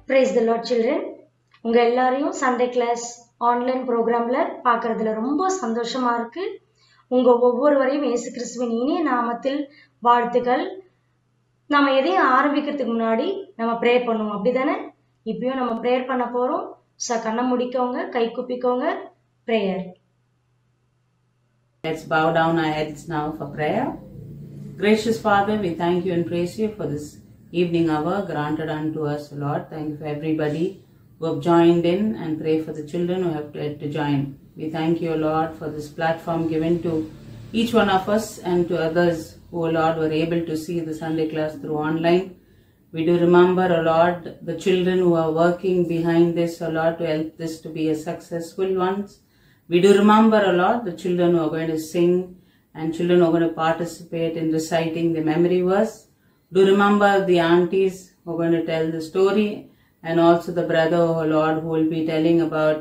Praise the Lord children. உங்க எல்லாரையும் Sunday class online ப்ரோக்ராம்ல பார்க்கறதுல ரொம்ப சந்தோஷமா இருக்கு. உங்க ஒவ்வொருவரையும் இயேசு கிறிஸ்துவின் இனிய நாமத்தில் வாழ்த்துக்கள். நாம எதையும் ஆரம்பிக்கிறதுக்கு முன்னாடி நம்ம ப்ரேயர் பண்ணுவோம், அப்படிதானே? இப்பயும் நம்ம ப்ரேயர் பண்ண போறோம். கண்ணை முடிக்கோங்க, கை குப்பிக்கோங்க. Prayer. Let's bow down our heads now for prayer. Gracious Father, we thank you and praise you for this evening hour granted unto us, Lord. Thank you for everybody who have joined in, and pray for the children who have to join. We thank you, Lord, for this platform given to each one of us and to others who, Lord, were able to see the Sunday class through online. We do remember, Lord, the children who are working behind this, Lord, to help this to be a successful one. We do remember, Lord, the children who are going to sing and children who are going to participate in reciting the memory verse. Do remember the aunties who are going to tell the story, and also the brother, oh Lord, who will be telling about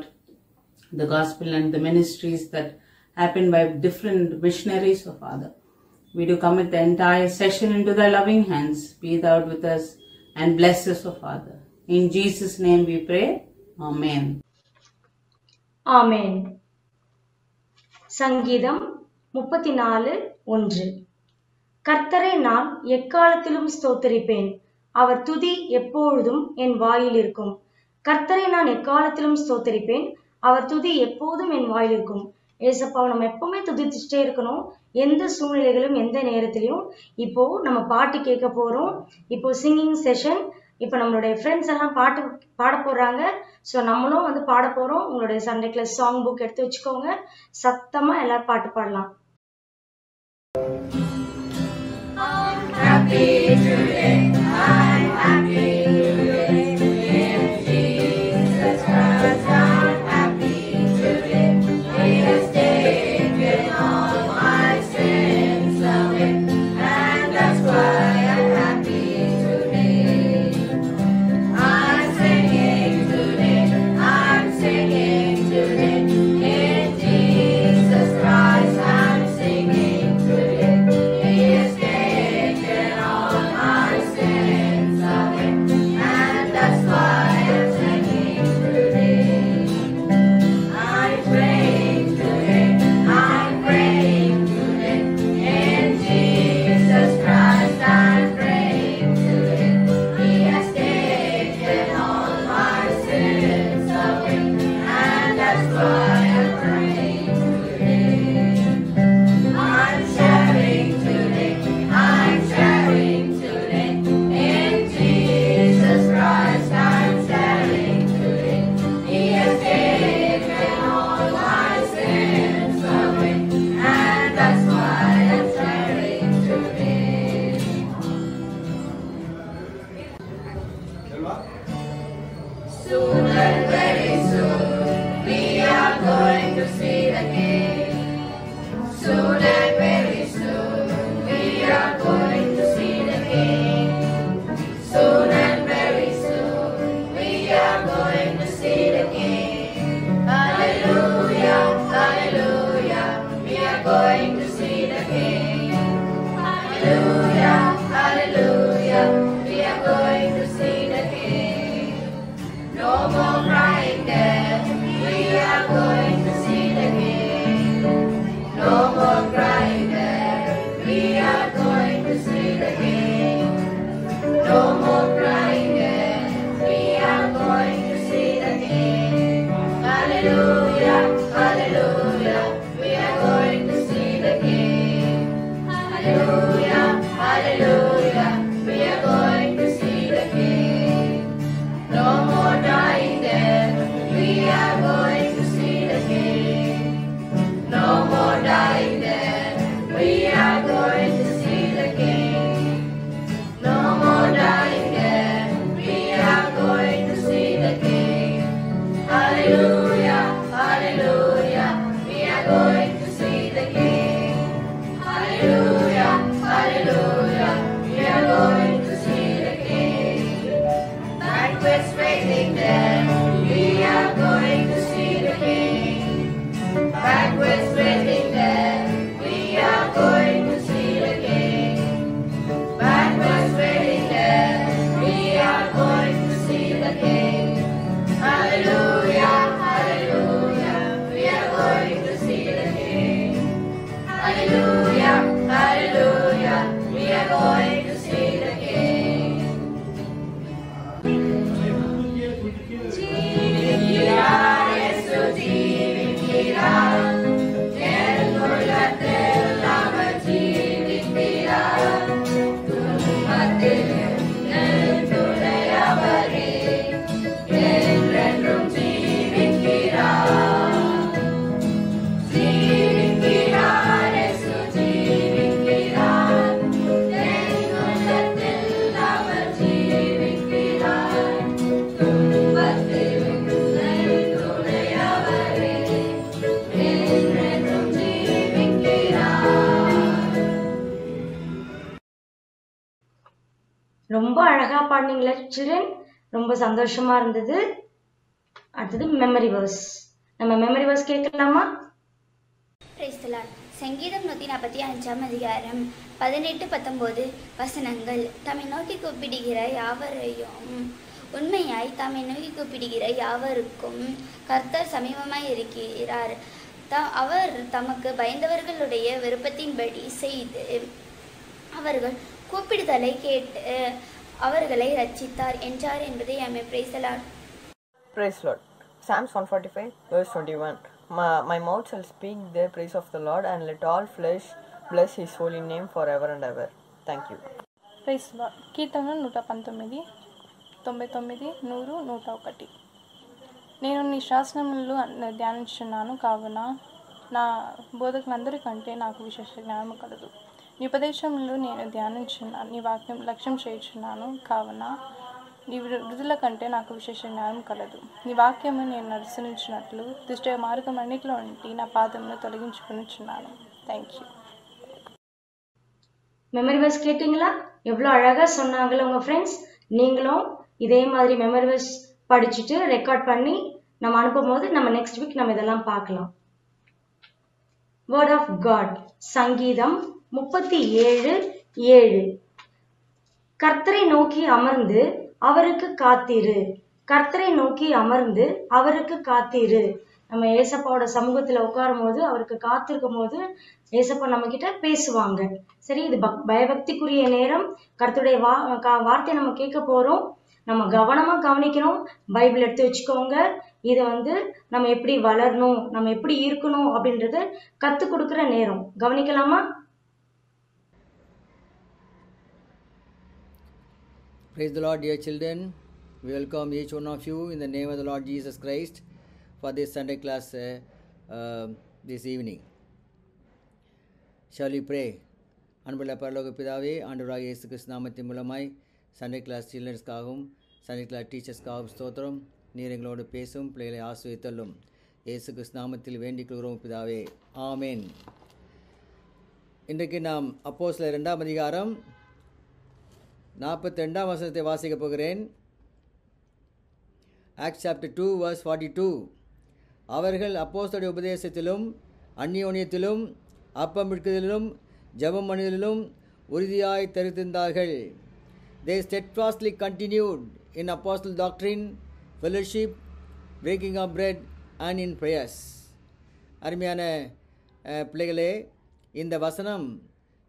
the gospel and the ministries that happen by different missionaries, oh Father. We do commit the entire session into thy loving hands. Be thou with us and bless us, oh Father. In Jesus' name we pray. Amen. Amen. சங்கீதம் 34:1. கர்த்தரை நான் எக்காலத்திலும் ஸ்தோத்திரிப்பேன், அவர் துதி எப்பொழுதும் என் வாயில் இருக்கும். கர்த்தரை நான் எக்காலத்திலும் ஸ்தோத்திரிப்பேன், அவர் துதி எப்போதும் என் வாயில் இருக்கும். ஏசப்பாவை நம்ம எப்பவுமே துதிச்சுட்டே இருக்கணும், எந்த சூழ்நிலைகளும் எந்த நேரத்திலையும். இப்போ நம்ம பாட்டு கேட்க போறோம். இப்போ சிங்கிங் செஷன். இப்போ நம்மளுடைய ஃப்ரெண்ட்ஸ் எல்லாம் பாட்டு பாட போறாங்க. ஸோ நம்மளும் பாட போறோம். உங்களுடைய சண்டே கிளாஸ் சாங் புக் எடுத்து வச்சுக்கோங்க, சத்தமா எல்லாரும் பாட்டு பாடலாம். Happy today, I'm happy today, in Jesus Christ I'm happy today. He has taken all my sins away, and that's why I'm happy today. I'm singing today, in Jesus Christ I'm singing today. He has taken all my sins away, and that's why I'm singing today. I'm praying today, in Jesus Christ I'm praying today. He has taken all my sins away, and that's why I'm praying today. I'm sharing today, in Jesus Christ I'm sharing today. He has taken all my sins away, and that's why I'm sharing today. Soon and very soon we are going to see the King. Soon and very soon we are going to see the King. Soon and very soon we are going to see the King. Hallelujah, hallelujah, we are going to see the King. Hallelujah, hallelujah, we are going to see the King. No more அழகா பாடுனீங்களே children, ரொம்ப சந்தோஷமா இருந்தது. அடுத்தது memory verse. நம்ம memory verse கேட்கலாமா? Price the Lord. சங்கீதம் 145 அதிகாரம் 18-19 வசனங்கள். தம்மை நோக்கி கூப்பிடுகிற யாவரையும் உண்மையாய் தம்மை நோக்கி கூப்பிடுகிற யாவருக்கும் கர்த்தர் சமீபமாய் இருக்கிறார். அவர் தமக்கு பயந்தவர்களுடைய விருப்பத்தின்படி செய்து அவர்கள் கூப்பிடுதலை கேட்டு அவர்களை ரட்சித்தார் என்றார் என்பதை amen. Praise the lord. Praise Lord. Psalms 145 verse 21. My mouth shall speak the praise of the Lord, and let all flesh bless his holy name forever and ever. Thank you. Praise lord. కీర్తనలు 119, 99, 100, 101. నేను నీ శాసనములు ధ్యానించున్నాను కావున నా బోధకులందరికంటే నాకు విశేష జ్ఞానము కలదు. నీ ఉపదేశములు నేను ధ్యానించున్నాను, నీ వాక్యం లక్ష్యం చేయుచున్నాను కావున నీ వృద్ధుల కంటే నాకు విశేష జ్ఞానం కలదు. నీ వాక్యము నేను అనుసరించినట్లు దుష్ట మార్గం అన్నిటిలో ఉండి నా పాదమును తొలగించుకునిచున్నాను. Thank you. மெமரி வேர்ஸ் கேட்டிங்களா? எவ்வளோ அழகா சொன்னாங்களே உங்க ஃப்ரெண்ட்ஸ். நீங்களும் இதே மாதிரி மெமரி வேர்ஸ் படிச்சுட்டு ரெக்கார்ட் பண்ணி நம்ம அனுப்பும் போது நம்ம நெக்ஸ்ட் வீக் நம்ம இதெல்லாம் பார்க்கலாம். Word of God. சங்கீதம் 37:7. கர்த்தரை நோக்கி அமர்ந்து அவருக்கு காத்திரு. கர்த்தரை நோக்கி அமர்ந்து அவருக்கு காத்திரு. நம்ம ஏசப்பாவோட சமூகத்துல உட்காரும் போது அவருக்கு காத்திருக்கும் போது ஏசப்பா நம்ம கிட்ட பேசுவாங்க. சரி, இது பயபக்திக்குரிய நேரம். கர்த்தருடைய வார்த்தையை நம்ம கேட்க போறோம். நம்ம கவனமா கவனிக்கணும். பைபிள் எடுத்து வச்சுக்கோங்க. இது நம்ம எப்படி வளரணும், நம்ம எப்படி இருக்கணும் அப்படின்றத கத்து கொடுக்கிற நேரம். கவனிக்கலாமா? Praise the Lord, dear children. We welcome each one of you in the name of the Lord Jesus Christ for this Sunday class this evening. Shall we pray? அன்புள்ள பரலோக பிதாவே, ஆண்டவராகிய இயேசு கிறிஸ்து நாமத்தின் மூலமாய் சண்டே கிளாஸ் சில்ட்ரன்ஸ்க்காகவும் சண்டே கிளாஸ் டீச்சர்ஸ்க்காகவும் ஸ்தோத்திரம். நீர் எங்களோடு பேசும், பிள்ளைகளை ஆசீர்வதித்தள்ளும். இயேசு கிறிஸ்து நாமத்தில் வேண்டிக் கொள்கிறோம் பிதாவே, ஆமேன். இன்றைக்கு நாம் அப்போஸ்தலர் 2ஆம் அதிகாரம் 42ஆம் வசனத்தை வாசிக்கப் போகிறேன். Acts chapter 2 verse 42. அவர்கள் அப்போஸ்தலருடைய உபதேசத்திலும் அந்நியோன்யத்திலும் அப்பம் பிடிப்பதிலும் ஜெபம் பண்ணுவதிலும் உறுதியாய் தரித்திருந்தார்கள். They steadfastly continued in apostle doctrine, fellowship, breaking of bread and in prayers. அருமையான பிள்ளைகளே, இந்த வசனம்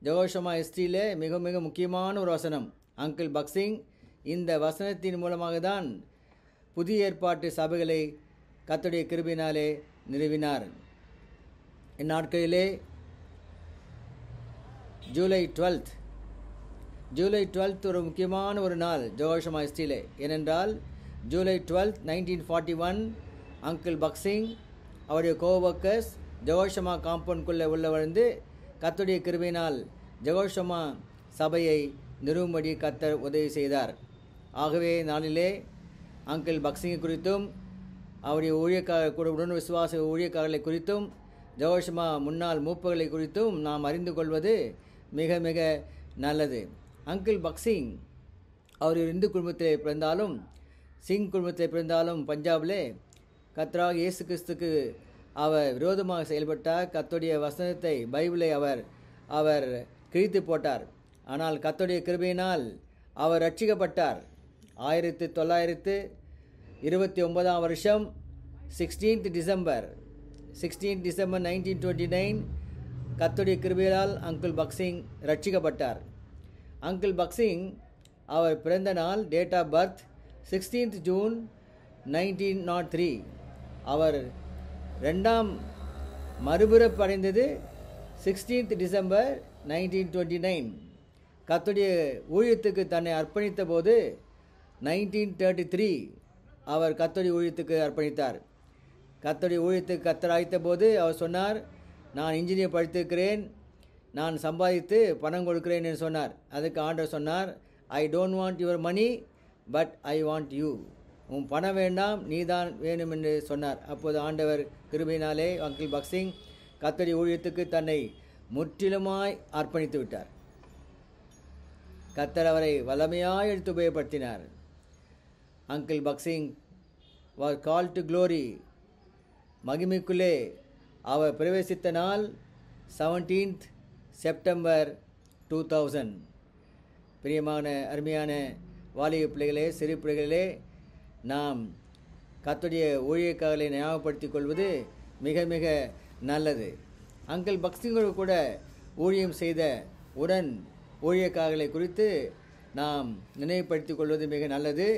ஜெகோஷமா ஹிஸ்டரியிலே மிக மிக முக்கியமான ஒரு வசனம். அங்கிள் பக்சிங் இந்த வசனத்தின் மூலமாக தான் புதிய ஏற்பாட்டு சபைகளை கர்த்தருடைய கிருபையினாலே நிறுவினார். இந்நாட்களிலே ஜூலை 12th ஒரு முக்கியமான ஒரு நாள் ஜெகோஷமா ஹிஸ்டரியிலே. ஏனென்றால் ஜூலை 12, 1941 அங்கிள் பக்சிங் அவருடைய கோவர்க்கர்ஸ் ஜெகோஷமா காம்பவுண்டுக்குள்ளே உள்ள வந்து கர்த்தருடைய கிருபையினால் ஜெகோஷமா சபையை நிறுவும்படி கர்த்தர் உதவி செய்தார். ஆகவே நாளிலே அங்கிள் பக்சிங்கை குறித்தும் அவருடைய ஊழியக்காரர் கூட உடன் விசுவாச ஊழியக்காரர்களை குறித்தும் ஜெகோஷமா முன்னாள் மூப்பர்களை குறித்தும் நாம் அறிந்து கொள்வது மிக மிக நல்லது. அங்கிள் பக்சிங் அவர் இந்து குடும்பத்திலே பிறந்தாலும் சிங் குடும்பத்திலே பிறந்தாலும் பஞ்சாபிலே கர்த்தராகிய இயேசு கிறிஸ்துக்கு அவர் விரோதமாக செயல்பட்டார். கர்த்தருடைய வசனத்தை பைபிளை அவர் கிழித்து போட்டார். ஆனால் கர்த்தருடைய கிருபையினால் அவர் ரட்சிக்கப்பட்டார். 1929ஆம் வருஷம் 16th December 1929 கர்த்தருடைய கிருபையால் அங்கிள் பக்சிங் ரட்சிக்கப்பட்டார். அங்கிள் பக்சிங் அவர் பிறந்த நாள் date of birth 16th June 1903. அவர் ரெண்டாம் மறுபிறப்படைந்தது 16th December 1929. கர்த்தருடைய ஊழியத்துக்கு தன்னை அர்ப்பணித்த போது 1933 அவர் கர்த்தருடைய ஊழியத்துக்கு அர்ப்பணித்தார். கர்த்தருடைய ஊழியத்துக்கு கர்த்தர் அழைத்த போது அவர் சொன்னார், நான் இன்ஜினியர் படித்திருக்கிறேன், நான் சம்பாதித்து பணம் கொடுக்கிறேன் என்று சொன்னார். அதுக்கு ஆண்டவர் சொன்னார், I don't want your money but I want you. உன் பணம் வேண்டாம், நீதான் வேணும் என்று சொன்னார். அப்போது ஆண்டவர் கிருபையினாலே அங்கிள் பக்சிங் கர்த்தருடைய ஊழியத்துக்கு தன்னை முற்றிலுமாய் அர்ப்பணித்து விட்டார். கர்த்தர் அவரை வல்லமையாய் எடுத்து உபயோகப்படுத்தினார். Uncle Bakht Singh was called to glory. மகிமைக்குள்ளே அவர் பிரவேசித்த நாள் 17th செப்டம்பர் 2000. பிரியமான அருமையான வாலிப பிள்ளைகளே, சிறு பிள்ளைகளே, நாம் கர்த்தருடைய ஊழியக்காரர்களை ஞாபகப்படுத்திக் கொள்வது மிக மிக நல்லது. அங்கிள் பக்சிங்கோடு கூட ஊழியம் செய்த உடன் ஊழியக்காரர்களை குறித்து நாம் நினைவுபடுத்திக் கொள்வது மிக நல்லது.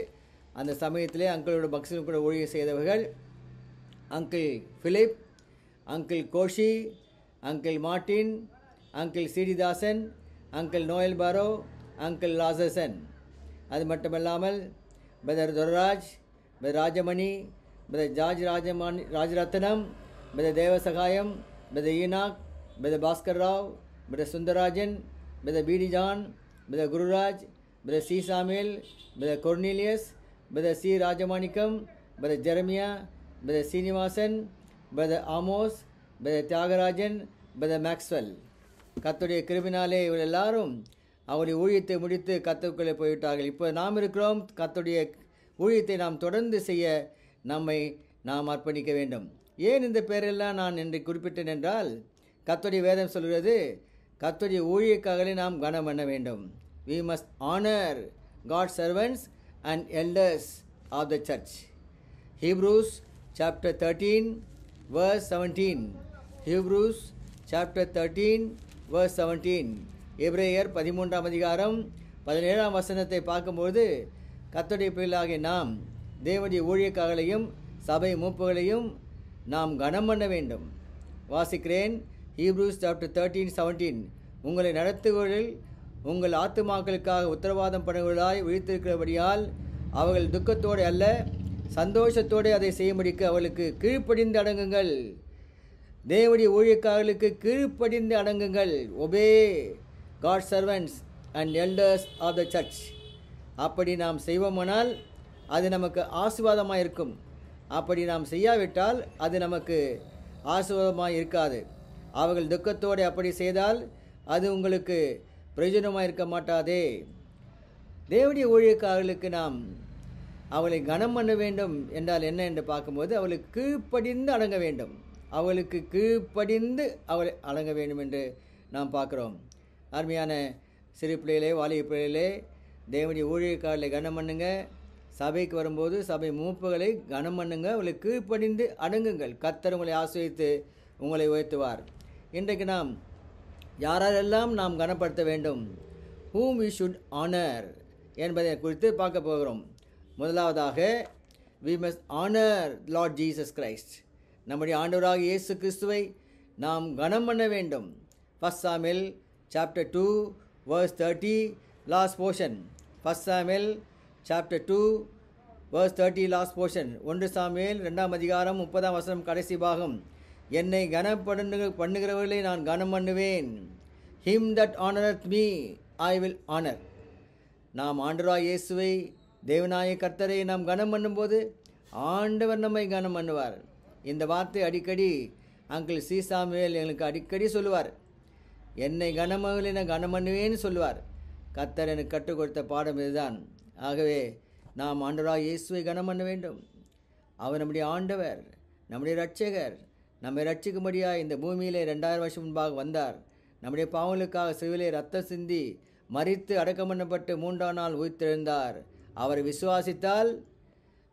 அந்த சமயத்திலே அங்கிளோட பக்சிங்கோடு கூட ஊழியம் செய்தவர்கள் uncle Philip, uncle Koshy, uncle Martin, uncle சீடிதாசன், அங்கிள் நோயல் பாரோ, அங்கிள் லாசசன். அது மட்டுமல்லாமல் brother Durairaj, brother Rajamani, brother Rajaratnam, brother Devasahayam, brother Enoch, brother Bhaskar Rao, brother Sundararajan, brother P D John, brother Gururaj, brother C Samuel, brother Cornelius, brother C Rajamanickam, brother Jeremiah, brother Srinivasan, brother Amos, brother Thiagarajan, brother Maxwell. கர்த்தருடைய கிருபினாலே இவர்கள் எல்லாரும் அவருடைய ஊழியத்தை முடித்து கர்த்தருக்குள்ளே போய்விட்டார்கள். இப்போ நாம் இருக்கிறோம். கர்த்தருடைய ஊழியத்தை நாம் தொடர்ந்து செய்ய நம்மை நாம் அர்ப்பணிக்க வேண்டும். ஏன் இந்த பேரெல்லாம் நான் என்று குறிப்பிட்டேன் என்றால், கர்த்தருடைய வேதம் சொல்கிறது, கர்த்தருடைய ஊழியக்காரர்களை நாம் கனம் பண்ண வேண்டும். We must honor God's servants and elders of the church. Hebrews chapter 13 verse 17. Hebrews chapter 13 verse 17. எபிரேயர் 13ஆம் அதிகாரம் 17ஆம் வசனத்தை பார்க்கும்போது, கர்த்தருடைய பிள்ளைகளாகிய நாம் தேவனுடைய ஊழியக்காரர்களையும் சபை மூப்புகளையும் நாம் கனம் பண்ண வேண்டும். வாசிக்கிறேன். Hebrews chapter 13:17. உங்களை நடத்துவதில் உங்கள் ஆத்துமாக்களுக்காக உத்தரவாதம் பண்ணுவதாய் விழித்திருக்கிறபடியால் அவர்கள் துக்கத்தோடு அல்ல சந்தோஷத்தோடு அதை செய்யும்படிக்கு அவர்களுக்கு கீழ்ப்படிந்து அடங்குங்கள். தேவனுடைய ஊழியக்காரர்களுக்கு கீழ்ப்படிந்து அடங்குங்கள். Obey God's servants and elders of the church. அப்படி நாம் செய்வோமானால் அது நமக்கு ஆசீர்வாதமாக இருக்கும். அப்படி நாம் செய்யாவிட்டால் அது நமக்கு ஆசீர்வாதமாக இருக்காது. அவர்கள் துக்கத்தோடு அப்படி செய்தால் அது உங்களுக்கு பிரயோஜனமாக இருக்க மாட்டாதே. தேவனுடைய ஊழியக்காரர்களுக்கு நாம் அவளை கனம் பண்ண வேண்டும் என்றால் என்ன என்று பார்க்கும்போது, அவளுக்கு கீழ்ப்படிந்து அடங்க வேண்டும். அவளுக்கு கீழ்ப்படிந்து அவளை அடங்க வேண்டும் என்று நாம் பார்க்குறோம். அருமையான சிறு பிள்ளைகளே, வாலிப பிள்ளைகளே, தேவனுடைய ஊழியக்காரர்களை கனம் பண்ணுங்க. சபைக்கு வரும்போது சபை மூப்புகளை கனம் பண்ணுங்க. அவளை கீழ்ப்படிந்து அடங்குங்கள். கர்த்தர் உங்களை ஆசீர்வதித்து உங்களை உயர்த்துவார். இன்றைக்கு நாம் யாரெல்லாம் நாம் கனப்படுத்த வேண்டும், whom we should honor என்பதை குறித்து பார்க்க போகிறோம். முதலாவதாக, we must honor Lord Jesus Christ. நம்முடைய ஆண்டவராக இயேசு கிறிஸ்துவை நாம் கனம் பண்ண வேண்டும். 1 Samuel chapter 2 verse 30 last portion. 1 Samuel chapter 2 verse 30 last portion. 1 Samuel 2ஆம் அதிகாரம் 30ஆம் வசனம் கடைசி பாகம். என்னை பண்ணுகிறவர்களை நான் கனம் பண்ணுவேன். him that honoreth me I will honor. நாம் ஆண்டவராக இயேசுவை தேவனாய கர்த்தரை நாம் கனம் பண்ணும்போது ஆண்டவர் நம்மை கனம் பண்ணுவார். இந்த வார்த்தை அடிக்கடி அங்கிள் சி சாமுவேல் எங்களுக்கு அடிக்கடி சொல்லுவார். என்னை கனமகளை நான் கனம் பண்ணுவேன்னு சொல்லுவார். கர்த்தர் எனக்கு கற்றுக் கொடுத்த பாடம் இதுதான். ஆகவே நாம் ஆண்டவராக இயேசுவை கனம் பண்ண வேண்டும். அவர் நம்முடைய ஆண்டவர், நம்முடைய இரட்சகர். நம்மை ரட்சிக்கும்படியாக இந்த பூமியிலே 2000 வருஷம் முன்பாக வந்தார். நம்முடைய பாவங்களுக்காக சிலுவையிலே ரத்தம் சிந்தி மரித்து அடக்கம் பண்ணப்பட்டு 3ஆம் நாள் உயிர்த்தெழுந்தார். அவரை விசுவாசித்தால்,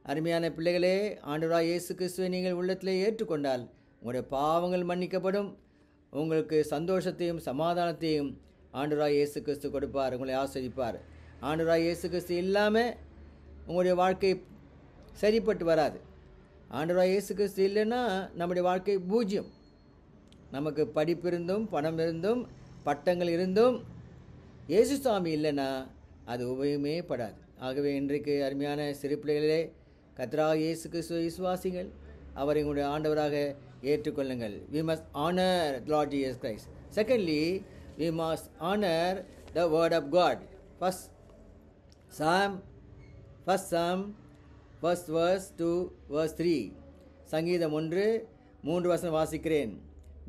அருமையான பிள்ளைகளே, ஆண்டவராக இயேசு கிறிஸ்துவை நீங்கள் உள்ளத்திலே ஏற்றுக்கொண்டால் உங்களுடைய பாவங்கள் மன்னிக்கப்படும். உங்களுக்கு சந்தோஷத்தையும் சமாதானத்தையும் ஆண்டவராக இயேசு கிறிஸ்து கொடுப்பார். உங்களை ஆசீர்வதிப்பார். ஆண்டவராக இயேசு கிறிஸ்து இல்லாமல் உங்களுடைய வாழ்க்கை சரிப்பட்டு வராது. ஆண்டவராக இயேசு கிறிஸ்து இல்லைன்னா நம்முடைய வாழ்க்கை பூஜ்யம். நமக்கு படிப்பு இருந்தும் பணம் இருந்தும் பட்டங்கள் இருந்தும் இயேசு சுவாமி இல்லைன்னா அது உபயோகமே படாது. ஆகவே இன்றைக்கு அருமையான சிறு பிள்ளைகளே, கர்த்தராக இயேசு கிறிஸ்துவை விசுவாசிங்கள். அவரை உங்களுடைய ஆண்டவராக ஏற்றுக்கொள்ளுங்கள். We must honor Lord Jesus Christ. Secondly, we must honor the word of God. First Psalm, first verse to verse 3. சங்கீதம் 1:3 வசனம் வாசிக்கிறேன்.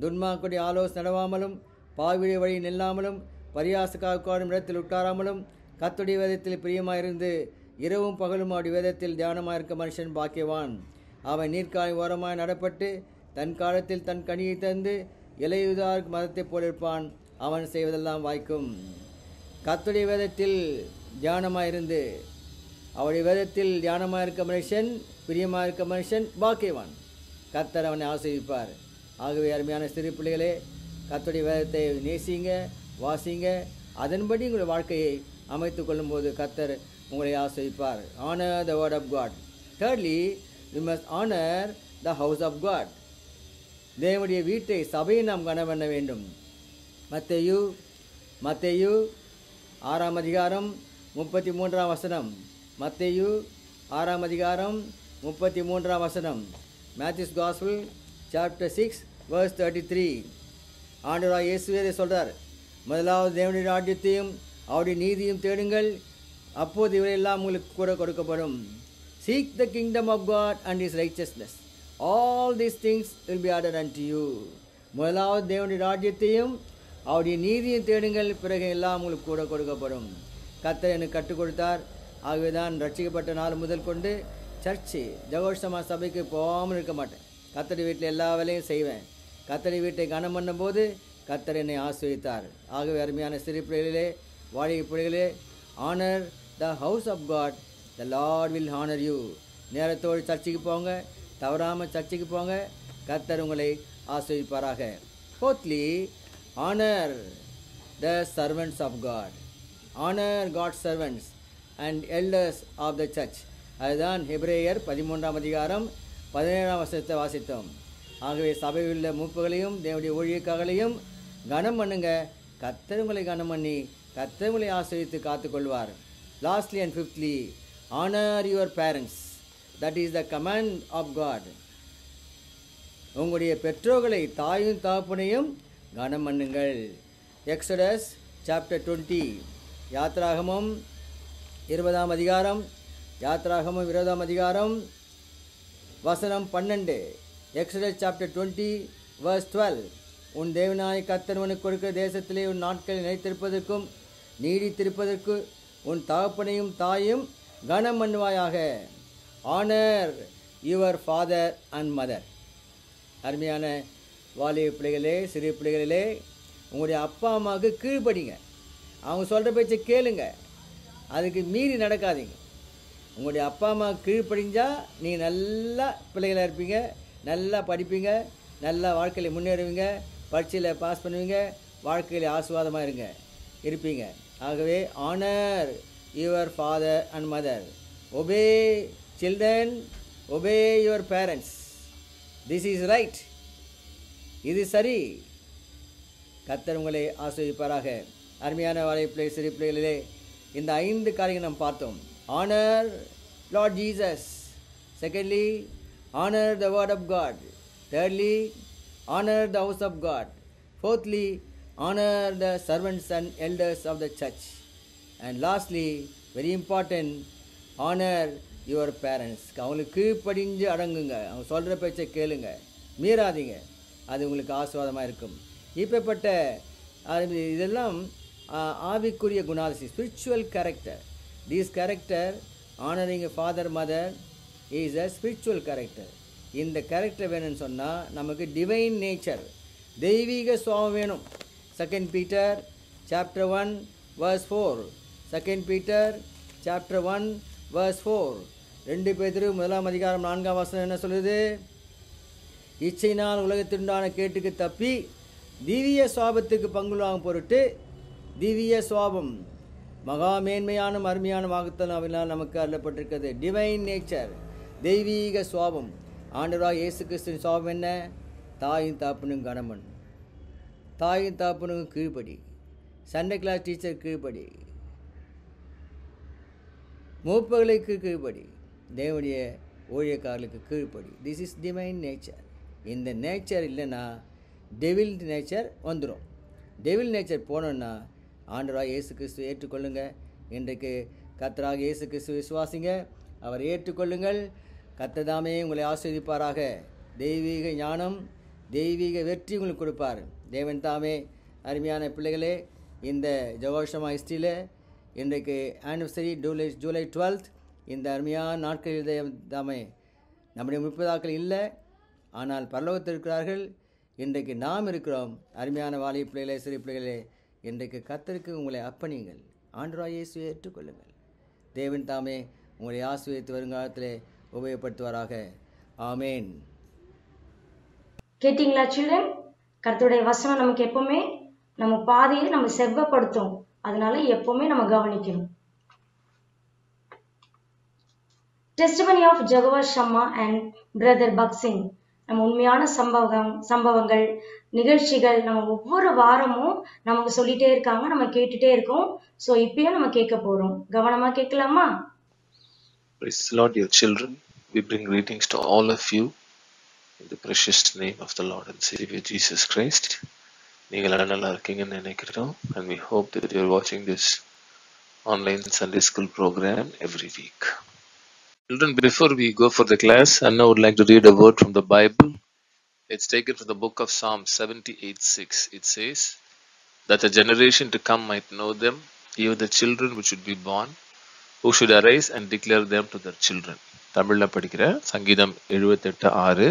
துன்மார்க்கருடைய ஆலோசனை நடவாமலும் பாவியுடைய வழி நில்லாமலும் பரியாசக்காரரும் இடத்தில் உட்காராமலும் கர்த்தருடைய வேதத்தில் பிரியமாயிருந்து இரவும் பகலும் அவருடைய வேதத்தில் தியானமாயிருக்க மனுஷன் பாக்கியவான். அவன் நீர்க்காய் ஓரமாய் நடப்பட்டு தன் காலத்தில் தன் கனியை தந்து இலையுதார் மரத்தைப் போலிருப்பான். அவன் செய்வதெல்லாம் வாய்க்கும். கர்த்தருடைய வேதத்தில் தியானமாயிருந்து அவருடைய வேதத்தில் தியானமாயிருக்க மனுஷன் பிரியமாயிருக்க மனுஷன் பாக்கியவான். கர்த்தர் அவனை ஆசீர்வதிப்பார். ஆகவே அருமையான சிறு பிள்ளைகளே, கர்த்தருடைய வேதத்தை நேசிங்க, வாசிங்க. அதன்படி உங்களுடைய வாழ்க்கையை அமைத்து கொள்ளும்போது கர்த்தர் உங்களை ஆசீர்வதிப்பார். Honour the word of God. Thirdly, you must honour the house of God. தேவனுடைய வீட்டை, சபையை நாம் கனம் பண்ண வேண்டும். மத்தேயு 6ஆம் அதிகாரம் 33ஆம் வசனம். மத்தேயு 6ஆம் அதிகாரம் 33ஆம் வசனம். Matthew's gospel chapter 6 verse 33. ஆண்டவராய் இயேசுவே சொல்றார், முதலாவது தேவனுடைய ராஜ்யத்தையும் அவருடைய நீதியும் தேடுங்கள், அப்போது இவையெல்லாம் உங்களுக்கு கூட கொடுக்கப்படும். Seek the kingdom of God and his righteousness. All these things will be added unto you. முதலாவது தேவனுடைய ராஜ்யத்தையும் அவருடைய நீதியும் தேடுங்கள், பிறகு எல்லாம் உங்களுக்கு கூட கொடுக்கப்படும். கர்த்தர் எனக்கு கற்றுக் கொடுத்தார். ஆகவே தான் ரட்சிக்கப்பட்ட நாள் முதல் கொண்டு சர்ச்சு ஜெகோஷமா சபைக்கு போகாமல் இருக்க மாட்டேன். கர்த்தருடைய வீட்டில் எல்லா வேலையும் செய்வேன். கர்த்தருடைய வீட்டை கனம் பண்ணும்போது கர்த்தர் என்னை ஆசீர்வதித்தார். ஆகவே அருமையான சிறு பிள்ளைகளே, வாலிப பிள்ளைகளே, honour the house of God, the Lord will honour you. நேரத்தோடு சர்ச்சுக்கு போங்க, தவறாமல் சர்ச்சுக்கு போங்க. கர்த்தர் உங்களை ஆசீர்வதிப்பாராக. ஃபோர்த்லி, honor the servants of God. Honor God's servants and elders of the church. அதுதான் எபிரேயர் 13ஆம் அதிகாரம் 17ஆம் வசனத்தை வாசித்தோம். ஆகவே சபையில் உள்ள மூப்புகளையும் தேவனுடைய ஊழியக்காரர்களையும் கனம் பண்ணுங்க. கர்த்தர் உங்களை கனம் பண்ணி கர்த்தர் உங்களை ஆசீர்வதித்து காத்துக்கொள்வார். Lastly and fifthly, honor your parents. That is the command of God. உங்களுடைய பெற்றோர்களை, தாயும் தகப்பனையும் கனம் பண்ணுங்கள். Exodus chapter 20. யாத்ராகமம் 20ஆம் அதிகாரம் யாத்ராகமம் 20ஆம் அதிகாரம் வசனம் 12. Exodus chapter 20 verse 12. உன் தேவனாய் கர்த்தர் உனக்கு கொடுக்கிற தேசத்திலே உன் நாட்களை நிலைத்திருப்பதற்கும் நீடித்திருப்பதற்கு உன் தகப்பனையும் தாயும் கனம் பண்ணுவாயாக. Honour your father and mother. அருமையான வாலிப பிள்ளைகளே, சிறு பிள்ளைகளிலே, உங்களுடைய அப்பா அம்மாவுக்கு கீழ்ப்படிங்க. அவங்க சொல்கிற பேச்சை கேளுங்க, அதுக்கு மீறி நடக்காதீங்க. உங்களுடைய அப்பா அம்மாவுக்கு கீழ்ப்படிஞ்சால் நீங்கள் நல்லா பிள்ளைகளாக இருப்பீங்க, நல்லா படிப்பீங்க, நல்லா வாழ்க்கையில் முன்னேறுவீங்க, பரீட்சையில் பாஸ் பண்ணுவீங்க, வாழ்க்கையில் ஆசீர்வாதமாக இருப்பீங்க. ஆகவே honour your father and mother. Obey children, obey your parents. This is right. இது சரி. கர்த்தர் உங்களை ஆசீர்வதிப்பாராக. அருமையான வாலிப சிறு பிள்ளைகளிலே, இந்த 5 காரியங்கள் நாம் பார்த்தோம். Honour Lord Jesus. Secondly, honour the word of God. Thirdly, honour the house of God. Fourthly, honour the servants and elders of the church. And lastly, very important, honour your parents. அவங்களுக்கு கீழ்ப்படிஞ்சு அடங்குங்க, அவங்க சொல்கிற பேச்சை கேளுங்க, மீறாதீங்க. அது உங்களுக்கு ஆசீர்வாதமாக இருக்கும். இப்பேற்பட்ட இதெல்லாம் ஆவிக்குரிய குணாதிசயம், spiritual character. This character, honouring father mother, is a spiritual character. இந்த கேரக்டர் வேணும்னு சொன்னால் நமக்கு டிவைன் நேச்சர், தெய்வீக சுவாபம் வேணும். 2 Peter chapter 1 verse 4. 2 Peter chapter 1 verse 4. 2 பேதுரு 1ஆம் அதிகாரம் 4ஆம் வசனம் என்ன சொல்லுது? இச்சையினால் உலகத்தினுண்டான கேட்டுக்கு தப்பி திவ்ய சுவாபத்துக்கு பங்குள்ளாகும் பொருட்டு, திவ்ய சுவாபம் மகா மேன்மையான அருமையான வாக்குத்தத்தம் நமக்கு அருளப்பட்டிருக்கிறது. டிவைன் நேச்சர், தெய்வீக சுவாபம். ஆண்டவராகிய இயேசு கிறிஸ்துவின் சுவாபம் என்ன? தாயும் தாப்பனும் கணவன், தாயும் தாப்பனும் கீழ்ப்படி, சண்டே கிளாஸ் டீச்சர் கீழ்ப்படி, மூப்பர்களுக்கு கீழ்ப்படி, தேவனுடைய ஊழியக்காரர்களுக்கு கீழ்ப்படி. This is divine nature. இந்த நேச்சர் இல்லைன்னா டெவில் நேச்சர் வந்துடும். டெவில் நேச்சர் போனோன்னா ஆண்டவராகிய இயேசு கிறிஸ்துவை ஏற்றுக்கொள்ளுங்க. இன்றைக்கு கர்த்தராகிய இயேசு கிறிஸ்துவை விசுவாசிங்க, அவரை ஏற்றுக்கொள்ளுங்கள். கர்த்தர் தாமே உங்களை ஆசீர்வதிப்பாராக. தெய்வீக ஞானம், தெய்வீக வெற்றி உங்களுக்கு கொடுப்பார் தேவன் தாமே. அருமையான பிள்ளைகளே, இந்த ஜெகோஷமா ஹிஸ்ட்ரியில் இன்றைக்கு ஆனிவர்சரி ஜூலை 12th. இந்த அருமையான நாட்களில் தாமே நம்முடைய முற்பதாக்கள் இல்லை, ஆனால் பரலோகத்தில் இருக்கிறார்கள். இன்றைக்கு நாம் இருக்கிறோம். அருமையான வாலிப பிள்ளைகளே, சிறு பிள்ளைகளே, இன்றைக்கு கர்த்தருக்கு உங்களை அர்ப்பணியுங்கள். ஆண்டவராகிய இயேசுவை ஏற்றுக்கொள்ளுங்கள். தேவன் தாமே உங்களை ஆசீர்வதித்து வருங்காலத்திலே உபயோகப்படுத்துவாராக. ஆமேன். கேட்டீங்களா சில்ட்ரன்? கர்த்தருடைய வசனம் நமக்கு எப்பவுமே நம்ம பாதையை நம்ம செவ்வப்படுத்தும். அதனால எப்பவுமே நம்ம கவனிக்கணும். Testimony of Jehovah ஷம்மா and brother Bakht Singh. நம்ம உண்மையான சம்பவங்கள் நிகழ்ச்சிகள் நம்ம ஒவ்வொரு வாரமும் நமக்கு சொல்லிட்டே இருக்காங்க, நம்ம கேட்டுட்டே இருக்கோம். ஸோ இப்பயும் நம்ம கேட்க போறோம். கவனமா கேட்கலாமா? Praise the Lord, dear children. We bring greetings to all of you in the precious name of the Lord and Savior Jesus Christ. நீங்கள் நல்லா இருக்கீங்கன்னு நினைக்கிறோம். And we hope that you are watching this online Sunday school program every week. Children, before we go for the class, Anna would like to read a word from the Bible. It's taken from the book of Psalm 78:6. It says, that the generation to come might know them, even the children which should be born, who should arise and declare them to their children. தமிழ்ல படிக்கிற சங்கீதம் 78:6.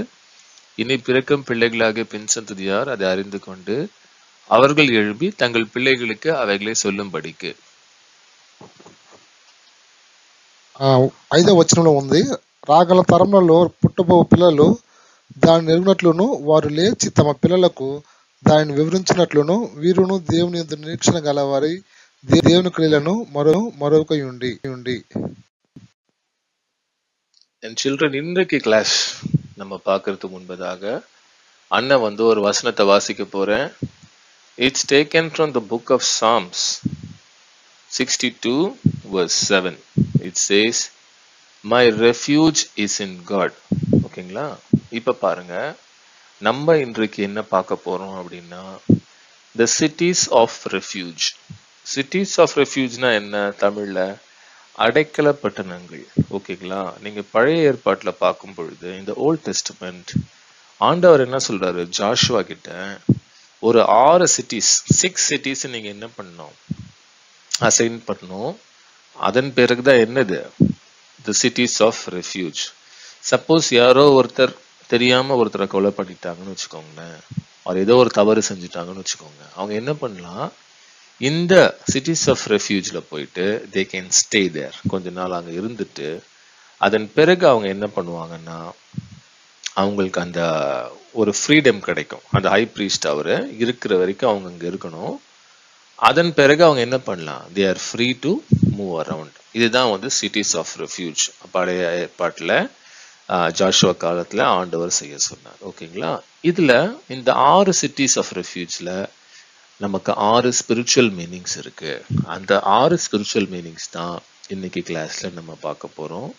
இனி பிறக்கும் பிள்ளைகளாக பின் சந்ததியார் அதை அறிந்து கொண்டு அவர்கள் எழுப்பி தங்கள் பிள்ளைகளுக்கு அவைகளை சொல்லும்படிக்கு. 5వ వచనంలో ఉంది, రాగల తరంలో పుట్టబో పిల్లలు దాన్ని ఎరుగునట్లును వారు లేచి తమ పిల్లలకు దానిని వివరించినట్లును వీరును దేవుని యందు నిరీక్షణ గల వారి దేవుని క్రియలను మరొక ఉండి. And children, இன்றைக்கு கிளாஸ் நம்ம பார்க்கறதுக்கு முன்பதாக அண்ணன் ஒரு வசனத்தை வாசிக்க போறேன். It's taken from the book of Psalms 62 verse 7. It says, my refuge is in God. ஓகேங்களா? இப்ப பாருங்க, நம்ம இன்றைக்கு என்ன பார்க்க போறோம் அப்படின்னா, the cities of refuge. cities of refugeனா என்ன? தமிழ்ல அடைக்கல பட்டணங்கள். ஓகேங்களா? நீங்க பழைய ஏற்பாட்டுல பார்க்கும் பொழுது இந்த ஓல்ட் டெஸ்டமெண்ட் ஆண்டவர் என்ன சொல்றாரு, ஜாஷுவா கிட்ட ஒரு 6 cities நீங்க என்ன பண்ணணும், அசைன் பண்ணணும். அதன் பிறகுதான் என்னது, the cities of refuge. Suppose யாரோ ஒருத்தர் தெரியாம ஒருத்தரை கொலை பண்ணிட்டாங்கன்னு வச்சுக்கோங்களேன், அவர் ஏதோ ஒரு தவறு செஞ்சுட்டாங்கன்னு வச்சுக்கோங்க, அவங்க என்ன பண்ணலாம், இந்த சிட்டிஸ் ஆஃப் ரெஃப்யூஜ்ல போயிட்டு தே கேன் ஸ்டே தேர், கொஞ்ச நாள் அங்க இருந்துட்டு அதன் பிறகு அவங்க என்ன பண்ணுவாங்கன்னா, அவங்களுக்கு அந்த ஒரு ஃப்ரீடம் கிடைக்கும். அந்த ஹை பிரீஸ்ட் அவரு இருக்கிற வரைக்கும் அவங்க அங்க இருக்கணும். அதன் பிறகு அவங்க என்ன பண்ணலாம், they are free to move around. இதுதான் சிட்டிஸ் ஆஃப் ரெஃப்யூஜ் பழைய ஏற்பாட்டுல ஜாஷுவா காலத்துல ஆண்டவர் செய்ய சொன்னார். ஓகேங்களா? இதுல இந்த 6 சிட்டிஸ் ஆஃப் ரெஃப்யூஜ்ல நமக்கு 6 ஸ்பிரிச்சுவல் மீனிங்ஸ் இருக்கு. அந்த 6 ஸ்பிரிச்சுவல் மீனிங்ஸ் தான் இன்னைக்கு கிளாஸ்ல நம்ம பார்க்க போறோம்.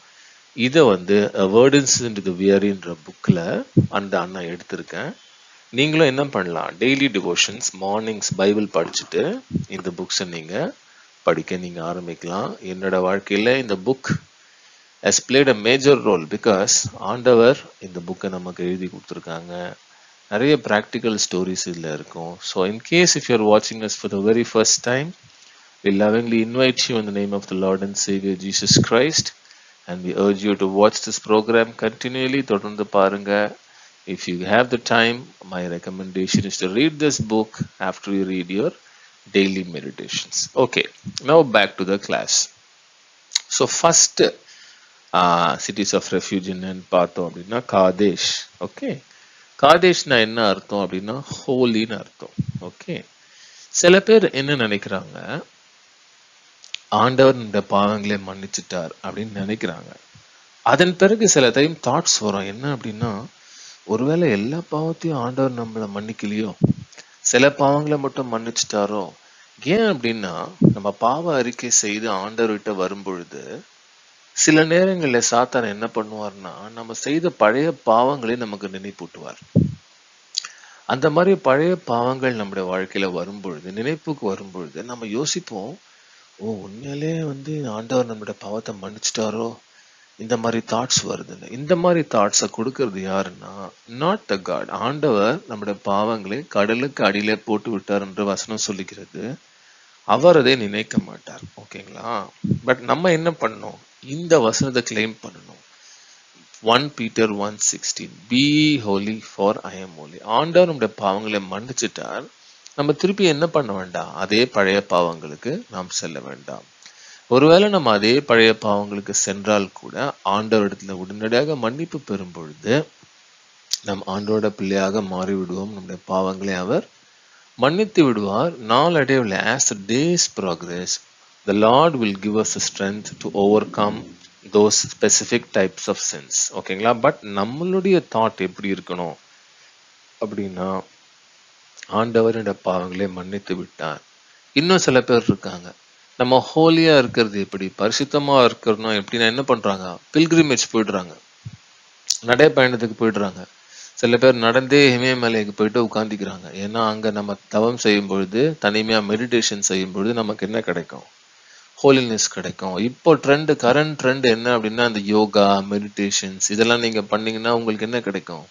இதை வேர்டன்ஸ் இன்டு தி வியரின்ற புக்ல அந்த அண்ணா எடுத்திருக்கேன். நீங்களும் என்ன பண்ணலாம், டெய்லி டிவோஷன்ஸ் மார்னிங்ஸ் பைபிள் படிச்சுட்டு இந்த புக்ஸை நீங்க படிக்க நீங்க ஆரம்பிக்கலாம். என்னோட வாழ்க்கையில இந்த book has played a major role because ஆண்டவர் இந்த புக்கை நமக்கு எழுதி கொடுத்துருக்காங்க. நிறைய ப்ராக்டிக்கல் ஸ்டோரிஸ் இதில் இருக்கும். ஸோ இன்கேஸ் இஃப் யூஆர் வாட்சிங் us for the very first time, we lovingly invite you in the name of the Lord and Savior Jesus Christ, and we urge you to watch this program continually. தொடர்ந்து பாருங்க. If you have the time, my recommendation is to read this book after you read your daily meditations. Okay, now back to the class. So first cities of refuge என்னன்னு பார்த்தோம் அப்படின்னா காதேஷ். Okay, காதேஷ்னா என்ன அர்த்தம் அப்படின்னா ஹோலின்னு அர்த்தம். Okay, சில பேர் என்ன நினைக்கிறாங்க, ஆண்டவர் இந்த பாவங்களை மன்னிச்சுட்டார் அப்படின்னு நினைக்கிறாங்க. அதன் பிறகு சில டைம் தாட்ஸ் வரும், என்ன அப்படின்னா, ஒருவேளை எல்லா பாவத்தையும் ஆண்டவர் நம்மளை மன்னிக்கலையோ, சில பாவங்களை மட்டும் மன்னிச்சுட்டாரோ. ஏன் அப்படின்னா, நம்ம பாவ அறிக்கை செய்து ஆண்டவர்கிட்ட வரும்பொழுது சில நேரங்களில் சாத்தான் என்ன பண்ணுவார்னா, நம்ம செய்த பழைய பாவங்களை நமக்கு நினைப்பூட்டுவார். அந்த மாதிரி பழைய பாவங்கள் நம்முடைய வாழ்க்கையில வரும்பொழுது, நினைப்புக்கு வரும்பொழுது நம்ம யோசிப்போம், ஓ உண்மையிலே ஆண்டவர் நம்மளுடைய பாவத்தை மன்னிச்சிட்டாரோ, இந்த மாதிரி தாட்ஸ் வருதுன்னு. இந்த மாதிரி தாட்ஸை கொடுக்கறது யாருன்னா, நாட் த காட். ஆண்டவர் நம்முடைய பாவங்களை கடலுக்கு அடியிலே போட்டு விட்டார் என்று வசனம் சொல்லிக்கிறது. அவர் அதை நினைக்க மாட்டார். ஓகேங்களா? பட் நம்ம என்ன பண்ணணும்? இந்த வசனத்தை கிளைம் பண்ணணும். 1 Peter 1:16 Be holy for I am holy. ஆண்டவர் நம்முடைய பாவங்களை மன்னிச்சிட்டார். நம்ம திருப்பி என்ன பண்ண வேண்டாம்? அதே பழைய பாவங்களுக்கு நாம் செல்ல வேண்டாம். ஒருவேளை நம்ம அதே பழைய பாவங்களுக்கு சென்றால் கூட ஆண்டவரிடத்துல உடனடியாக மன்னிப்பு பெறும் பொழுது நம் ஆண்டோட பிள்ளையாக மாறிவிடுவோம். நம்முடைய பாவங்களை அவர் மன்னித்து விடுவார். நாளடைவில் as the days progress, the Lord will give us the strength to overcome those specific types of sins. ஓகேங்களா? பட் நம்மளுடைய தாட் எப்படி இருக்கணும் அப்படின்னா, ஆண்டவருடைய பாவங்களை மன்னித்து விட்டார். இன்னும் சில பேர் இருக்காங்க, நம்ம ஹோலியா இருக்கிறது எப்படி, பரிசுத்தமா இருக்கிறோம் எப்படின்னா என்ன பண்றாங்க? பில்கிரிமேஜ் போயிடுறாங்க, நடைப்பயணத்துக்கு போயிடுறாங்க. சில பேர் நடந்தே இமயமலைக்கு போயிட்டு உட்கார்ந்துக்கிறாங்க. ஏன்னா அங்க நம்ம தவம் செய்யும் பொழுது, தனிமையா மெடிடேஷன் செய்யும் பொழுது நமக்கு என்ன கிடைக்கும்? ஹோலினஸ் கிடைக்கும். இப்போ கரண்ட் ட்ரெண்ட் என்ன அப்படின்னா, அந்த யோகா, மெடிடேஷன்ஸ் இதெல்லாம் நீங்க பண்ணீங்கன்னா உங்களுக்கு என்ன கிடைக்கும்?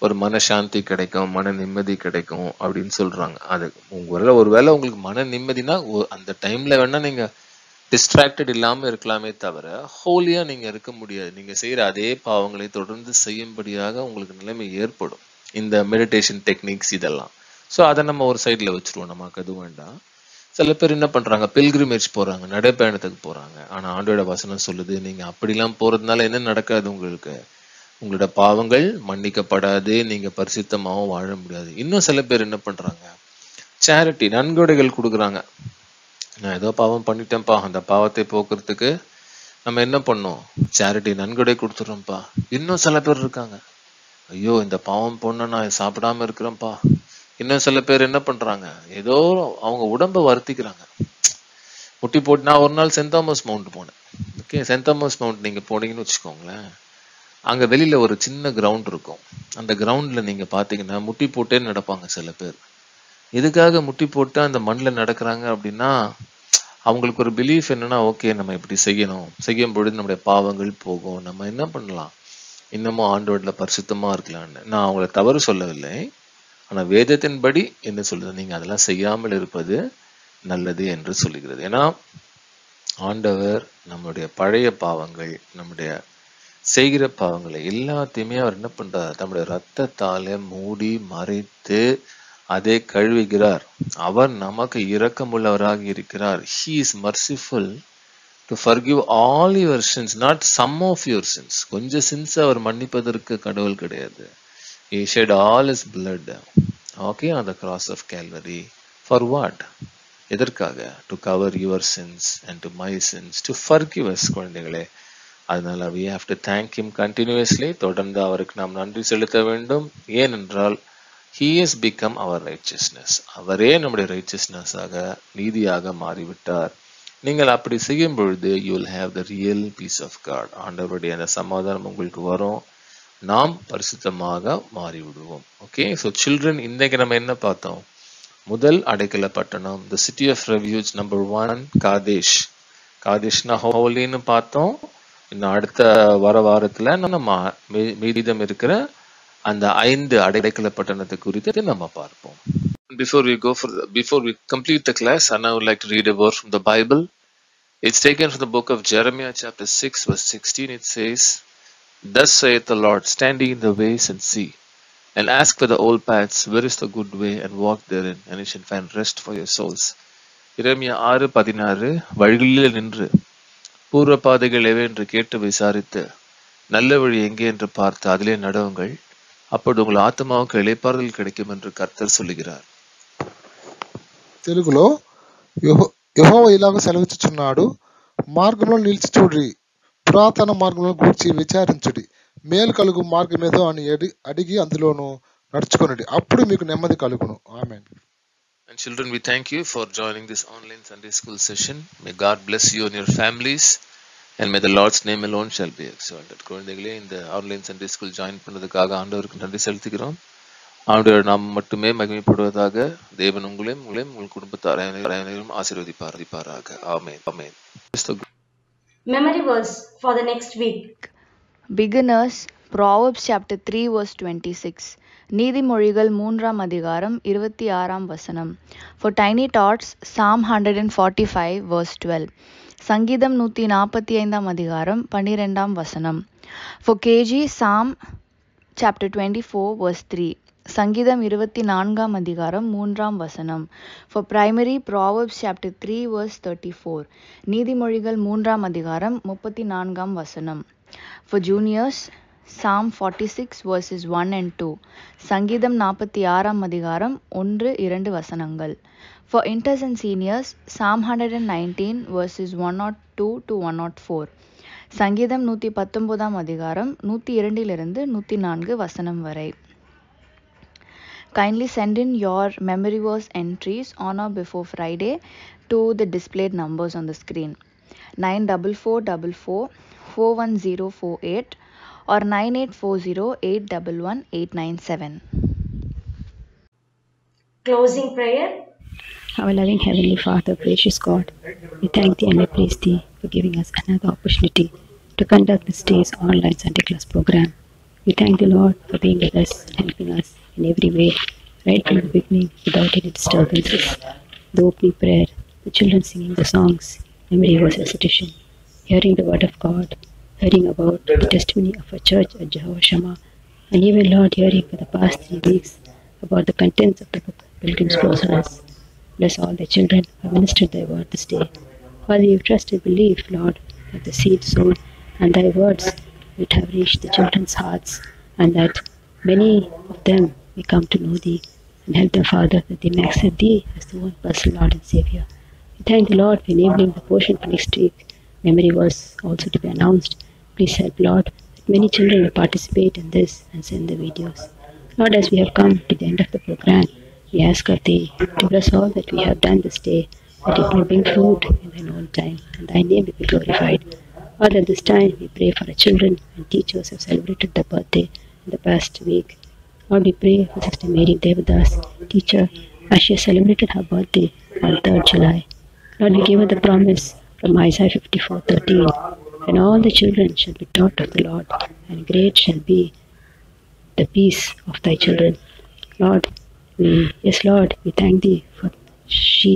ஒரு மனசாந்தி கிடைக்கும், மன நிம்மதி கிடைக்கும் அப்படின்னு சொல்றாங்க. அது ஒருவேளை உங்களுக்கு மன நிம்மதினா அந்த டைம்ல வேணா நீங்க டிஸ்ட்ராக்டட் இல்லாம இருக்கலாமே தவிர ஹோலியா நீங்க இருக்க முடியாது. நீங்க செய்யற அதே பாவங்களை தொடர்ந்து செய்யும்படியாக உங்களுக்கு நிலைமை ஏற்படும். இந்த மெடிடேஷன் டெக்னிக்ஸ் இதெல்லாம். ஸோ அதை நம்ம ஒரு சைட்ல வச்சிருவோம், நமக்கு அது வேண்டாம். சில பேர் என்ன பண்றாங்க? பில்கிரிமேஜ் போறாங்க, நடைப்பயணத்துக்கு போறாங்க. ஆனா ஆண்டோட வசனம் சொல்லுது, நீங்க அப்படிலாம் போறதுனால என்ன நடக்காது? உங்களுக்கு உங்களோட பாவங்கள் மன்னிக்கப்படாது, நீங்க பரிசுத்தமாவும் வாழ முடியாது. இன்னும் சில பேர் என்ன பண்றாங்க? சேரிட்டி, நன்கொடைகள் கொடுக்குறாங்க. நான் ஏதோ பாவம் பண்ணிட்டேன்ப்பா, அந்த பாவத்தை போக்குறதுக்கு நம்ம என்ன பண்ணோம்? சேரிட்டி, நன்கொடை கொடுத்துறோம்ப்பா. இன்னும் சில பேர் இருக்காங்க, ஐயோ இந்த பாவம் பொண்ண நான் சாப்பிடாம இருக்கிறேன்ப்பா. இன்னும் சில பேர் என்ன பண்றாங்க? ஏதோ அவங்க உடம்ப வருத்திக்கிறாங்க. முட்டி போட்டு நான் ஒரு நாள் சென்ட் தாமஸ் மவுண்ட் போனேன். ஓகே, சென்ட் தாமஸ் மவுண்ட் நீங்க போனீங்கன்னு வச்சுக்கோங்களேன், அங்க வெளியில ஒரு சின்ன கிரவுண்ட் இருக்கும். அந்த கிரவுண்ட்ல நீங்க பாத்தீங்கன்னா முட்டி போட்டே நடப்பாங்க சில பேர். எதுக்காக முட்டி போட்டு அந்த மண்ணில் நடக்கிறாங்க அப்படின்னா, அவங்களுக்கு ஒரு பிலீஃப் என்னன்னா, ஓகே நம்ம இப்படி செய்யணும், செய்யும் பொழுது நம்முடைய பாவங்கள் போகும், நம்ம என்ன பண்ணலாம், இன்னமும் ஆண்டோட்ல பரிசுத்தமா இருக்கலாம்னு. நான் அவங்களை தவறு சொல்லவில்லை, ஆனா வேதத்தின்படி என்ன சொல்றது, நீங்க அதெல்லாம் செய்யாமல் இருப்பது நல்லது என்று சொல்லுகிறது. ஏன்னா ஆண்டவர் நம்முடைய பழைய பாவங்கள், நம்முடைய செய்கிற பாவங்களை எல்லாத்தையுமே அவர் என்ன பண்றார்? தம்முடைய ரத்தத்தால மூடி மறைத்து அதை கழுவுகிறார். அவர் நமக்கு இரக்கமுள்ளவராக இருக்கிறார். He is merciful to forgive all your sins, not some of your sins. கொஞ்சம் sins அவர் மன்னிப்பதற்கு கடவுள் கிடையாது. He shed all his blood, okay, on the cross of Calvary. For what? எதற்காக? To cover your sins and to my sins, to forgive us. குழந்தைகளே, அதனால we have to thank him continuously. தொடர்ந்து அவருக்கு நாம் நன்றி செலுத்த வேண்டும். ஏனென்றால் he has become our righteousness. அவரே நம்முடைய righteousness ஆக, நீதியாக மாறிவிட்டார். நீங்கள் அப்படி செய்யும் பொழுது you will have the real peace of God. ஆண்டவருடைய அந்த சமாதானம் உங்களுக்கு வரும். நாம் பரிசுத்தமாக மாறிவிடுவோம். ஓகே, ஸோ சில்ட்ரன், இன்றைக்கு நம்ம என்ன பார்த்தோம்? முதல் அடைக்கல பட்டணம், the city of refuge, number 1 காதேஷ். காதேஷ்னா ஹோலின்னு பார்த்தோம். இன்னும் அடுத்த வாரத்துல நம்ம மீதம் இருக்கிற அந்த 5 அடைக்கல பட்டணத்தை குறித்து நம்ம பார்ப்போம். Before we complete the class, I would like to read a verse from the Bible. It's taken from the book of Jeremiah chapter 6 verse 16. It says, Thus saith the Lord, standing in the ways and see, and ask for the old paths, where is the good way, and walk therein, and you shall find rest for your souls. எரேமியா 6:16 வழிகளில் நின்று பூர்வ பாதைகள் எவை என்று கேட்டு விசாரித்து நல்ல வழி எங்கே என்று பார்த்து அதிலே நடவுங்கள், அப்போது உங்கள் ஆத்மாவுக்கு இளைப்பாறுதல் கிடைக்கும் என்று கர்த்தர் சொல்லுகிறார். తెలుగులో యెహోవా ఇలాగ సెలవిచ్చుచున్నాడు, మార్గంలో నిలిచి చూడుడి, పురాతన మార్గంలో గూర్చి విచారించుడి, మేలు కలుగు మార్గమేదో అని అడిగి అందులోను నడుచుకొనుడి, అప్పుడు మీకు నెమ్మది కలుగును. ఆమేన్. And children, we thank you for joining this online Sunday school session. May God bless you and your families, and may the Lord's name alone shall be exalted. குழந்தைகளே, இந்த ஆன்லைன் சண்டே ஸ்கூல் ஜாயின் பண்ணதுக்காக ஆண்டவருக்கு நன்றி செலுத்துகிறோம். ஆண்டவர் நாம் மட்டுமே மகிமைப்படுவதாக. தேவன் உங்களையும் உங்கள் குடும்பத்தார் அனைவரும் ஆசீர்வதிப்பாராக. ஆமென். ஆமென். Memory verse for the next week. Beginners, Proverbs chapter 3 verse 26. நீதிமொழிகள் 3ஆம் அதிகாரம் 26ஆம் வசனம். For tiny thoughts, Psalm 145 verse 12. சங்கீதம் 145ஆம் அதிகாரம் 12ஆம் வசனம். For KG, Psalm chapter 24 verse 3. சங்கீதம் 24ஆம் அதிகாரம் 3ஆம் வசனம். For primary, Proverbs chapter 3 verse 34. நீதிமொழிகள் 3ஆம் அதிகாரம் 34ஆம் வசனம். For juniors, Psalm 46 verses 1 and 2. சங்கீதம் 46ஆம் அதிகாரம் 1-2 வசனங்கள். For inters and seniors, Psalm 119 verses 102 to 104. சங்கீதம் 119ஆம் அதிகாரம் 102 104 வசனம் வரை. Kindly send in your memory verse entries on or before Friday to the displayed numbers on the screen. 9444 41048 or 9840 811 897. Closing prayer. Our loving Heavenly Father, gracious God, we thank Thee and we praise Thee for giving us another opportunity to conduct this day's online Sunday class program. We thank the Lord for being with us and helping us in every way, right from the beginning without any disturbances. The opening prayer, the children singing the songs, memory verse recitation, hearing the word of God, hearing about the testimony of a church at Jehovah Shammah, and even Lord hearing for the past 3 weeks about the contents of the book Pilgrim's Progress. Bless all the children who have ministered Thy word this day. Father, you trust and believe, Lord, that the seed sown and Thy words would have reached the children's hearts, and that many of them may come to know Thee, and help them, Father, that they may accept Thee as the one personal Lord and Savior. We thank the Lord for enabling the portion for next week, memory verse also to be announced. Please help, Lord, that many children will participate in this and send the videos. Lord, as we have come to the end of the program, we ask of Thee to bless all that we have done this day, that it may bring fruit in Thine own time, and Thy name may be glorified. Lord, at this time, we pray for our children and teachers who have celebrated their birthday in the past week. Lord, we pray for Sister Mary Devadas, teacher, as she has celebrated her birthday on 3rd July. Lord, we give her the promise from Isaiah 54:13, and all the children shall be taught of the Lord, and great shall be the peace of Thy children. Lord, we thank Thee for she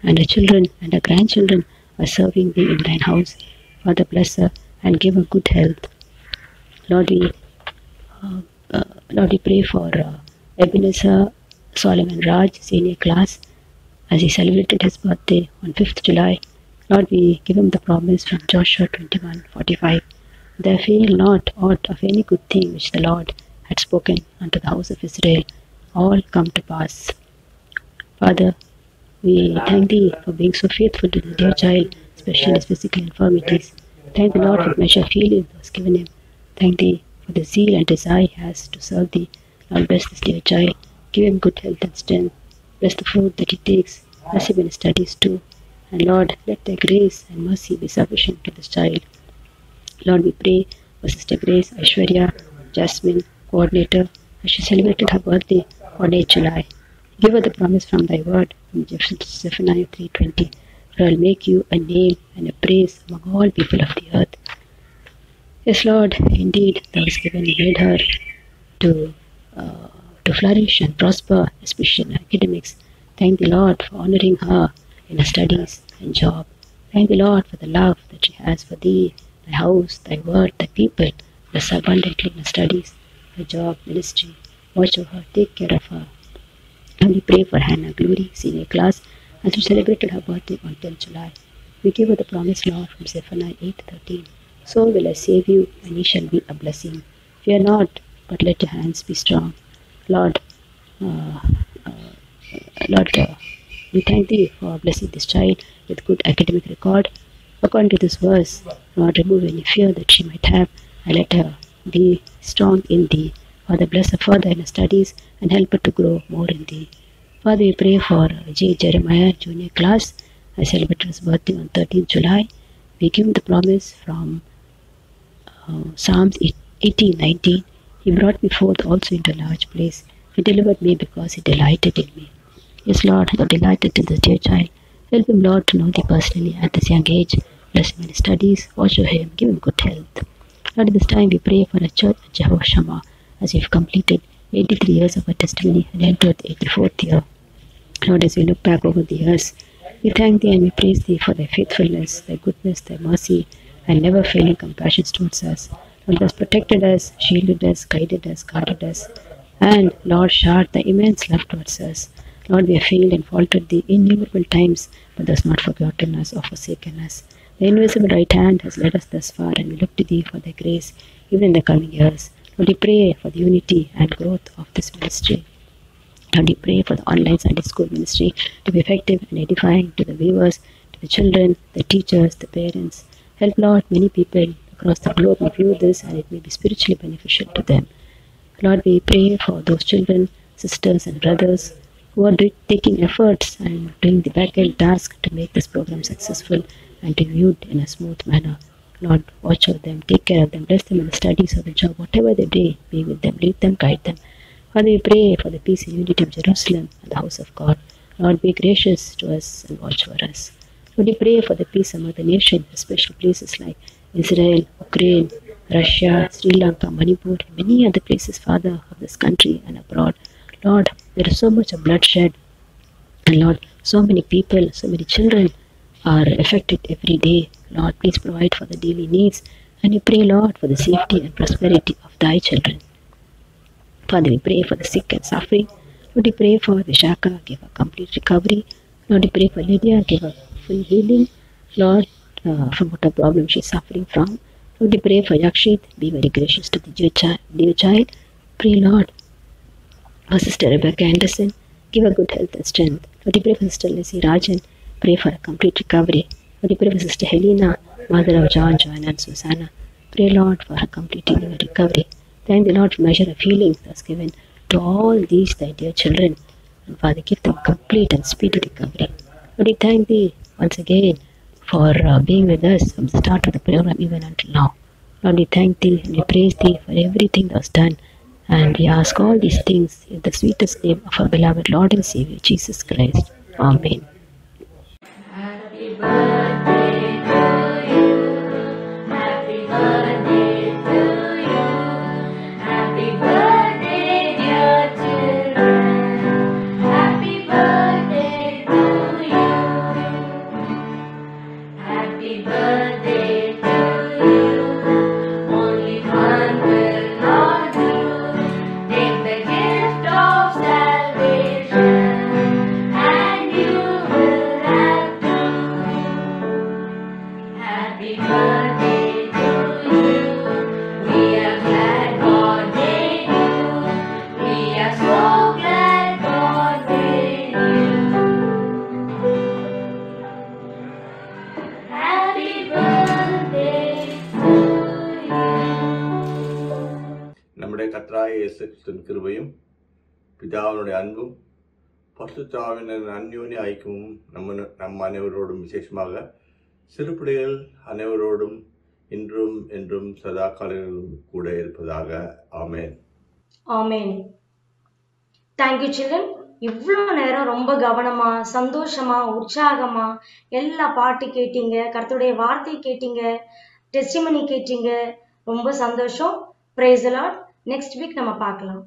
and her children and her grandchildren are serving Thee in Thine house. Father, bless her and give her good health. Lord, we pray for Ebenezer Solomon Raj, senior class, as he celebrated his birthday on 5th July. Lord, we give him the promise from Joshua 21:45. There fail not aught of any good thing which the Lord had spoken unto the house of Israel, all come to pass. Father, we thank Thee for being so faithful to the dear child, especially his physical infirmities. Thank the Lord for the measure of healing that was given him. Thank Thee for the zeal and desire he has to serve Thee. Lord, bless this dear child. Give him good health and strength. Bless the food that he takes. Bless him in his studies too. And Lord, let Thy grace and mercy be sufficient to this child. Lord, we pray for Sister Grace Aishwarya Jasmine, coordinator, as she celebrated her birthday on 8th July. Give her the promise from Thy word from Zephaniah 3:20. For I will make you a name and a praise among all people of the earth. Yes, Lord, indeed, Thou hast made her to flourish and prosper, especially in academics. Thank the Lord for honoring her in her studies and job. Thank the Lord for the love that she has for Thee, Thy house, Thy word, Thy people. Bless abundantly in her studies, her job, ministry. Watch over her, take care of her. And we pray for Hannah Glory, senior class, as she celebrated her birthday on 10th July. We give her the promise, Lord, from Zephaniah 8:13. So will I save you, and ye shall be a blessing. Fear not, but let your hands be strong. Lord, we thank Thee for blessing this child with good academic record. According to this verse, Lord, remove any fear that she might have, and let her be strong in Thee. Father, bless her further in her studies and help her to grow more in Thee. Father, we pray for J. Jeremiah Junior class. I celebrated his birthday on 13th July. We give him the promise from Psalms 18:19. He brought me forth also into a large place. He delivered me because He delighted in me. Yes, Lord, Thou delighted in this dear child. Help him, Lord, to know Thee personally at this young age. Bless him in his studies. Watch over him. Give him good health. Lord, at this time we pray for a church at Jehovah Shammah as we have completed 83 years of our testimony and entered the 84th year. Lord, as we look back over the years, we thank Thee and we praise Thee for Thy faithfulness, Thy goodness, Thy mercy, and never failing compassion towards us. Lord, Thou hast protected us, shielded us, guided us, guarded us, and Lord, showered Thy immense love towards us. Lord, we have failed and faltered Thee innumerable times, but Thou hast not forgotten us or forsaken us. The invisible right hand has led us thus far, and we look to Thee for Thy grace, even in the coming years. Lord, we pray for the unity and growth of this ministry. Lord, we pray for the online Sunday school ministry to be effective and edifying to the viewers, to the children, the teachers, the parents. Help, Lord, many people across the globe may view this and it may be spiritually beneficial to them. Lord, we pray for those children, sisters and brothers who are taking efforts and doing the back-end task to make this program successful and to be viewed in a smooth manner. Lord, watch over them, take care of them, bless them in the studies or the job, whatever they do, be with them, lead them, guide them. Father, we pray for the peace and unity of Jerusalem and the house of God. Lord, be gracious to us and watch over us. Lord, we pray for the peace among the nation, especially places like Israel, Ukraine, Russia, Sri Lanka, Manipur, and many other places, Father, of this country and abroad. Lord, there is so much of bloodshed. And Lord, so many people, so many children are affected every day. Lord, please provide for the daily needs. And we pray, Lord, for the safety and prosperity of Thy children. Father, we pray for the sick and suffering. Lord, we pray for Vishaka, give her complete recovery. Lord, we pray for Lydia, give her full healing. Lord, from whatever problem she is suffering from. Lord, we pray for Yakshit, be very gracious to the dear child. Pray, Lord, for Sister Rebecca Anderson, give her good health and strength. Lord, we pray for Sister Lizzie Rajan, pray for a complete recovery. Lord, we pray for Sister Helena, mother of John, Joanna and Susanna. Pray, Lord, for her complete healing and recovery. Thank the Lord for measure of healing that's given to all these Thy dear children. And Father, give them complete and speedy recovery. Lord, we thank Thee once again for being with us from the start of the program even until now. Lord, we thank Thee and we praise Thee for everything Thou hast done. And we ask all these things in the sweetest name of our beloved Lord and Savior, Jesus Christ. Amen. Happy birthday to you. Happy birthday to you. Happy birthday, dear children. Happy birthday to you. Happy birthday to you. Only one will not do. Take the gift of salvation, and you will have to. Happy birthday to you. We are glad God made you. We are so glad God made you. Happy birthday to you. நம்முடைய கர்த்தராகிய இயேசு கிறிஸ்துவின் கிருபையும் பிதாவினுடைய அன்பும் பரிசுத்த ஆவியானவரின் அந்யோன்ய ஐக்கியமும் நம் அனைவரோடும் விசேஷமாக சிறுபிள்ளைகள் அனைவரோடும் இன்றும் என்றும் சதா காலங்களிலும் கூட இருப்பதாக. ஆமென். ஆமென். Thank you children. இவ்வளோ நேரம் ரொம்ப கவனமா, சந்தோஷமா, உற்சாகமா எல்லா பாட்டு கேட்டீங்க, கர்த்தருடைய வார்த்தை கேட்டீங்க, டெஸ்டிமனி கேட்டீங்க. ரொம்ப சந்தோஷம். Price the Lord. Next week நம்ம பார்க்கலாம்.